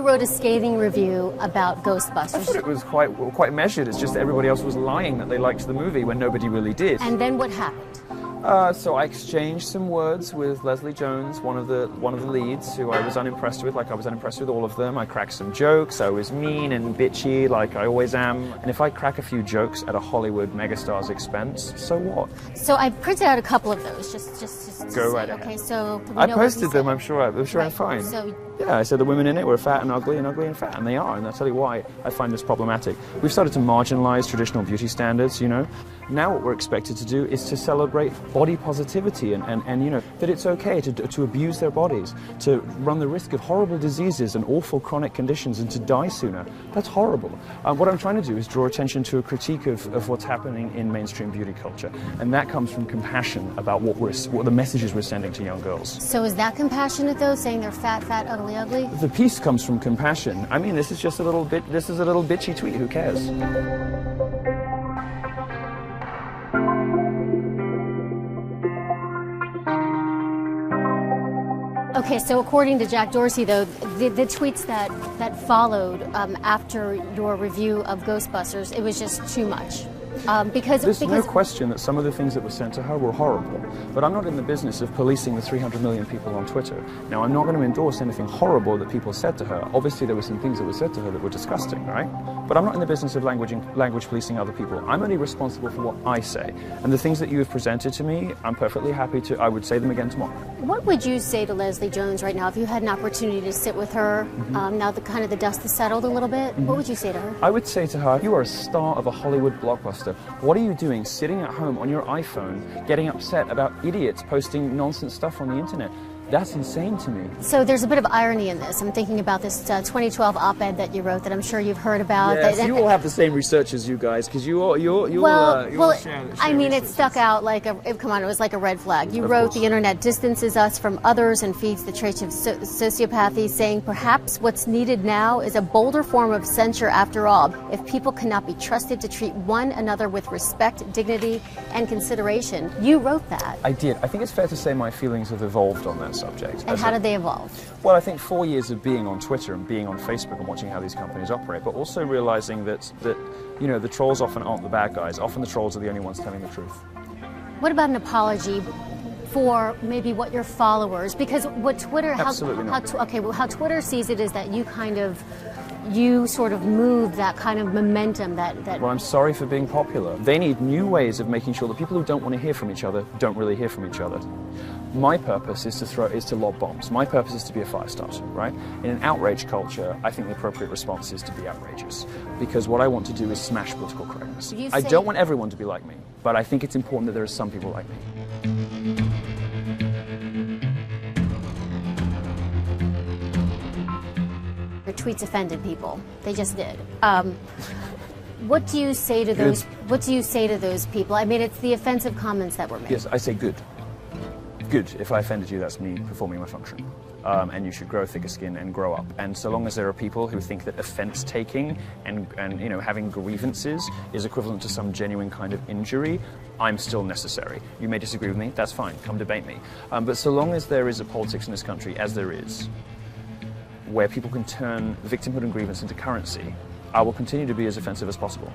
you wrote a scathing review about Ghostbusters. I thought it was quite measured. It's just everybody else was lying that they liked the movie when nobody really did. And then what happened? So I exchanged some words with Leslie Jones, one of the leads, who I was unimpressed with. Like, I was unimpressed with all of them. I cracked some jokes. I was mean and bitchy, like I always am. And if I crack a few jokes at a Hollywood megastar's expense, so what? So I printed out a couple of those. Just go right ahead. Okay, so I posted them. I'm sure I'm fine. So, yeah, I said the women in it were fat and ugly and fat, and they are. And I'll tell you why I find this problematic. We've started to marginalize traditional beauty standards. You know, now what we're expected to do is to celebrate body positivity and you know, that it's okay to abuse their bodies, to run the risk of horrible diseases and awful chronic conditions and to die sooner. That's horrible. What I'm trying to do is draw attention to a critique of what's happening in mainstream beauty culture, and that comes from compassion about what the messages we're sending to young girls. So is that compassionate though, saying they're fat, ugly, ugly? The piece comes from compassion. I mean, this is just a little bitchy tweet. Who cares? Okay, so according to Jack Dorsey, though, the tweets that followed after your review of Ghostbusters, it was just too much. There's no question that some of the things that were sent to her were horrible, but I'm not in the business of policing the 300 million people on Twitter. Now, I'm not going to endorse anything horrible that people said to her. Obviously, there were some things that were said to her that were disgusting, right? But I'm not in the business of language policing other people. I'm only responsible for what I say. And the things that you have presented to me, I'm perfectly happy to, I would say them again tomorrow. What would you say to Leslie Jones right now if you had an opportunity to sit with her, now that kind of the dust has settled a little bit? What would you say to her? I would say to her, you are a star of a Hollywood blockbuster. What are you doing sitting at home on your iPhone getting upset about idiots posting nonsense stuff on the internet? That's insane to me. So there's a bit of irony in this. I'm thinking about this 2012 op-ed that you wrote that I'm sure you've heard about. Yes, you all have the same research as you guys, because you all share I mean, it stuck out like come on, it was like a red flag. You wrote, the internet distances us from others and feeds the traits of sociopathy, saying perhaps what's needed now is a bolder form of censure after all. If people cannot be trusted to treat one another with respect, dignity, and consideration. You wrote that. I did. I think it's fair to say my feelings have evolved on that subject. And how did they evolve? Well, I think 4 years of being on Twitter and being on Facebook and watching how these companies operate, but also realizing that you know, the trolls often aren't the bad guys. Often the trolls are the only ones telling the truth. What about an apology for maybe what your followers, because what Twitter, how Twitter sees it is that you sort of move that kind of momentum that... Well, I'm sorry for being popular. They need new ways of making sure that people who don't want to hear from each other don't really hear from each other. My purpose is to lob bombs. My purpose is to be a fire starter, right? In an outrage culture, I think the appropriate response is to be outrageous, because what I want to do is smash political correctness. I don't want everyone to be like me, but I think it's important that there are some people like me. Your tweets offended people. They just did. What do you say to those? What do you say to those people? I mean, it's the offensive comments that were made. Yes, I say good. Good. If I offended you, that's me performing my function. And you should grow thicker skin and grow up. And so long as there are people who think that offense taking and you know, having grievances is equivalent to some genuine kind of injury, I'm still necessary. You may disagree with me. That's fine. Come debate me. But so long as there is a politics in this country, as there is, where people can turn victimhood and grievance into currency, I will continue to be as offensive as possible.